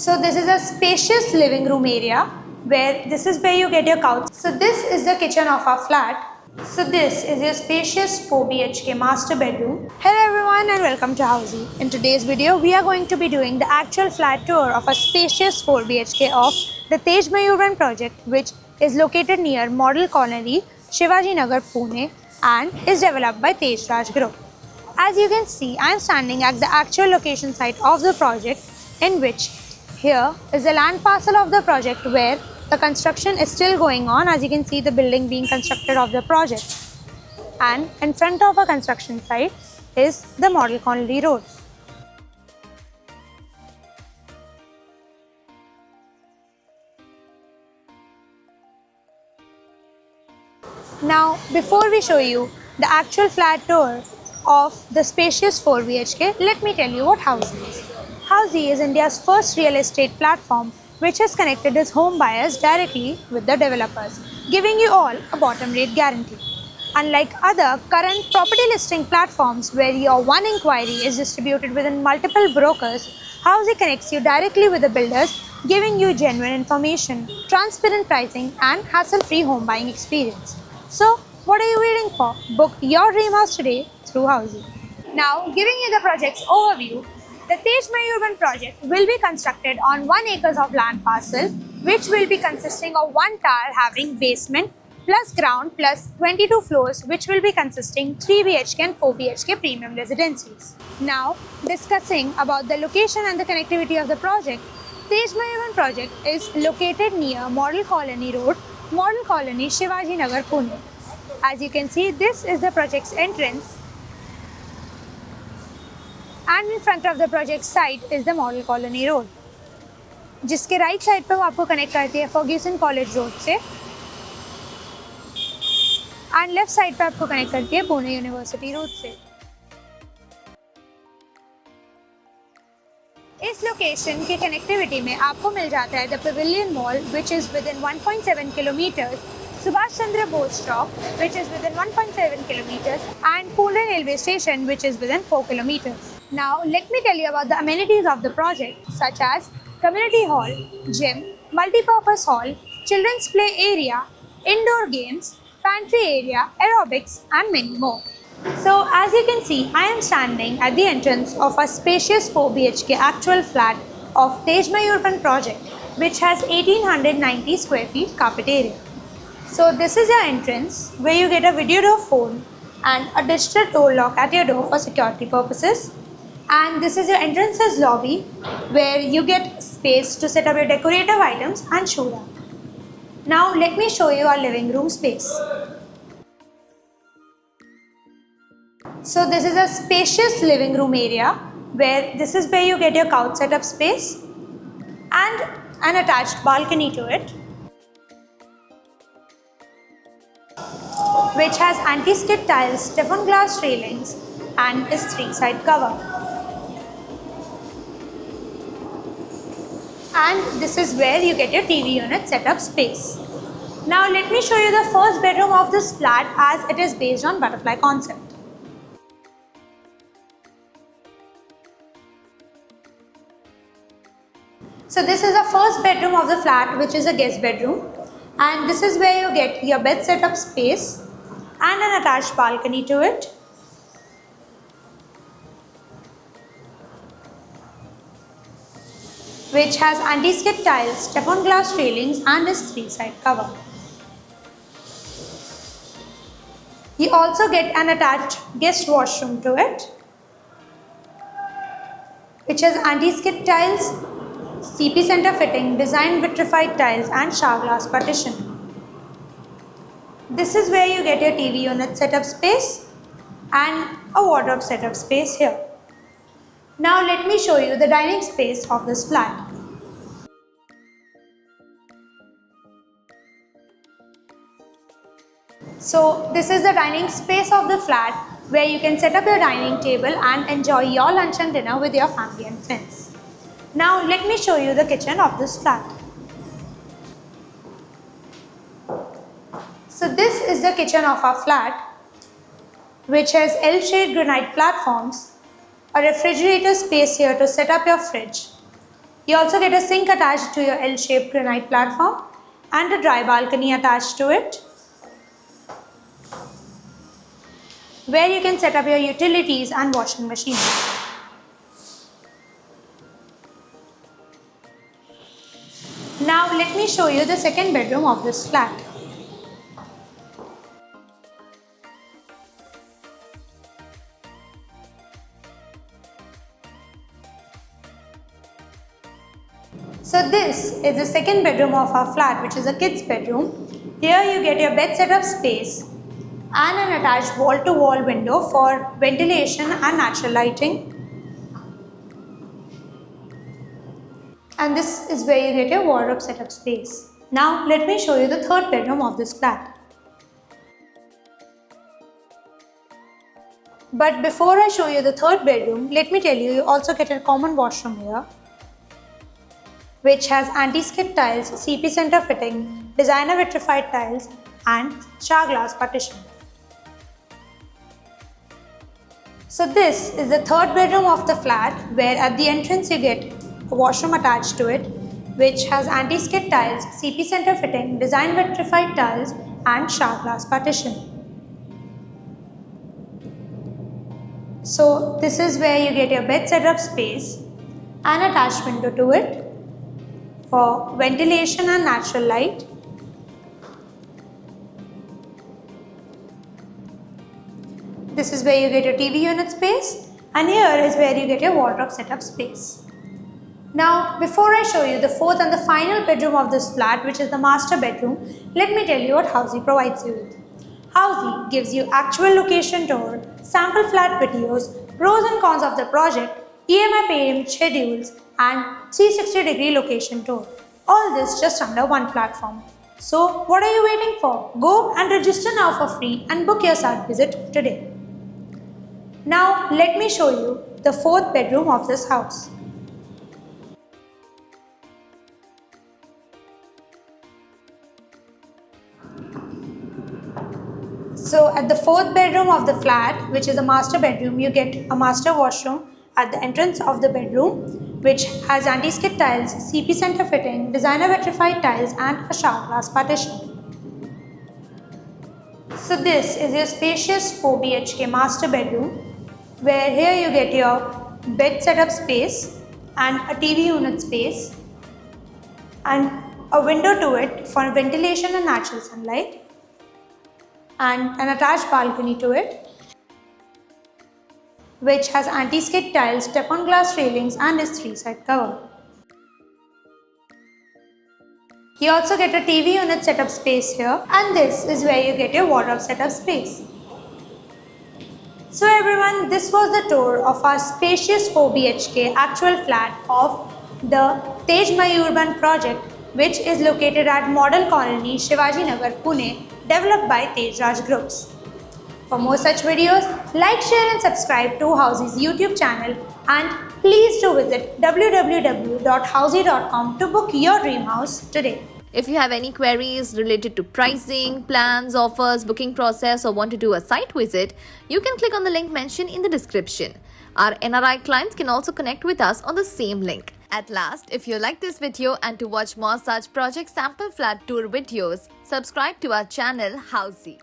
So this is a spacious living room area where this is where you get your couch. So this is the kitchen of our flat. So this is your spacious 4 BHK master bedroom. Hello everyone and welcome to Housey. In today's video, we are going to be doing the actual flat tour of a spacious 4 BHK of the Tej Mayur project, which is located near Model Colony, Shivaji Nagar, Pune, and is developed by Tej Raj Group. As you can see, I am standing at the actual location site of the project, in which here is the land parcel of the project where the construction is still going on. As you can see, the building being constructed of the project. And in front of a construction site is the Model Colony Road. Now, before we show you the actual flat tour of the spacious 4 BHK, let me tell you what Housey is. Housey is India's first real estate platform which has connected its home buyers directly with the developers, giving you all a bottom rate guarantee. Unlike other current property listing platforms where your one inquiry is distributed within multiple brokers, Housey connects you directly with the builders, giving you genuine information, transparent pricing and hassle-free home buying experience. So, what are you waiting for? Book your dream house today through Housey. Now, giving you the project's overview, the Tej Mayur project will be constructed on 1 acre of land parcel, which will be consisting of one tower having basement plus ground plus 22 floors, which will be consisting 3 BHK and 4 BHK premium residencies. Now, discussing about the location and the connectivity of the project, Tej Mayur project is located near Model Colony Road, Model Colony, Shivaji Nagar, Pune. As you can see, this is the project's entrance. And in front of the project site is the Model Colony Road, जिसके right side पे वो आपको connect करती है Fergusson college road से, and left side पे आपको connect करती है पुणे यूनिवर्सिटी रोड से. इस लोकेशन की कनेक्टिविटी में आपको मिल जाता है the Pavilion mall which is with in 1.7 kilometre, Subhash Chandra Bose Stop, which is within 1.7 kilometers, and Pune railway station, which is within 4 kilometers. Now, let me tell you about the amenities of the project, such as community hall, gym, multi-purpose hall, children's play area, indoor games, pantry area, aerobics, and many more. So, as you can see, I am standing at the entrance of a spacious 4 BHK actual flat of Tej Mayur project, which has 1890 square feet carpet area. So this is your entrance where you get a video door phone and a digital door lock at your door for security purposes. And this is your entrance's lobby where you get space to set up your decorative items and shoe rack. Now let me show you our living room space. So this is a spacious living room area where this is where you get your couch setup space and an attached balcony to it, which has anti-skid tiles, Teflon glass railings and is 3-side cover. And this is where you get your TV unit setup space. Now let me show you the first bedroom of this flat, as it is based on butterfly concept. So this is the first bedroom of the flat, which is a guest bedroom. And this is where you get your bed setup space and an attached balcony to it. Which has anti-skid tiles, Teflon glass railings and is 3-side cover. You also get an attached guest washroom to it, which has anti-skid tiles, CP center fitting, designed vitrified tiles and shower glass partition. This is where you get your TV unit setup space and a wardrobe setup space here. Now let me show you the dining space of this flat. So this is the dining space of the flat where you can set up your dining table and enjoy your lunch and dinner with your family and friends. Now let me show you the kitchen of this flat. So this is the kitchen of our flat, which has L-shaped granite platforms, a refrigerator space here to set up your fridge, You also get a sink attached to your L-shaped granite platform and a dry balcony attached to it, where you can set up your utilities and washing machine. Now let me show you the second bedroom of this flat. So this is the second bedroom of our flat, which is a kid's bedroom. Here you get your bed setup space and an attached wall-to-wall window for ventilation and natural lighting. And this is where you get your wardrobe setup space. Now let me show you the third bedroom of this flat. But before I show you the third bedroom, let me tell you, you also get a common washroom here, which has anti-skid tiles, CP center fitting, designer vitrified tiles and shower glass partition. So this is the third bedroom of the flat, where at the entrance you get a washroom attached to it, which has anti-skid tiles, CP center fitting, design vitrified tiles and shower glass partition. So this is where you get your bed setup space and attached window to it for ventilation and natural light. This is where you get your TV unit space, and here is where you get your wardrobe setup space. Now, before I show you the fourth and the final bedroom of this flat, which is the master bedroom, let me tell you what Housey provides you with. Housey gives you actual location tour, sample flat videos, pros and cons of the project, EMI payment schedules and 360-degree location tour. All this just under one platform. So what are you waiting for? Go and register now for free and book your site visit today. Now let me show you the fourth bedroom of this house. So at the fourth bedroom of the flat, which is a master bedroom, you get a master washroom at the entrance of the bedroom, which has anti-skid tiles, CP center fitting, designer vitrified tiles and a shower glass partition. So this is your spacious 4 BHK master bedroom, where here you get your bed setup space and a TV unit space and a window to it for ventilation and natural sunlight, and an attached balcony to it, which has anti-skid tiles, step-on glass railings and is 3-side cover. You also get a TV unit setup space here, and this is where you get your wardrobe setup space. So everyone, this was the tour of our spacious 4 BHK actual flat of the Tej Mayurban project, which is located at Model Colony, Shivaji Nagar, Pune, developed by Tej Raj Groups. For more such videos, like, share and subscribe to Housey's YouTube channel, and please do visit www.housey.com to book your dream house today. If you have any queries related to pricing, plans, offers, booking process or want to do a site visit, you can click on the link mentioned in the description. Our NRI clients can also connect with us on the same link. At last, if you like this video and to watch more such project sample flat tour videos, subscribe to our channel Housey.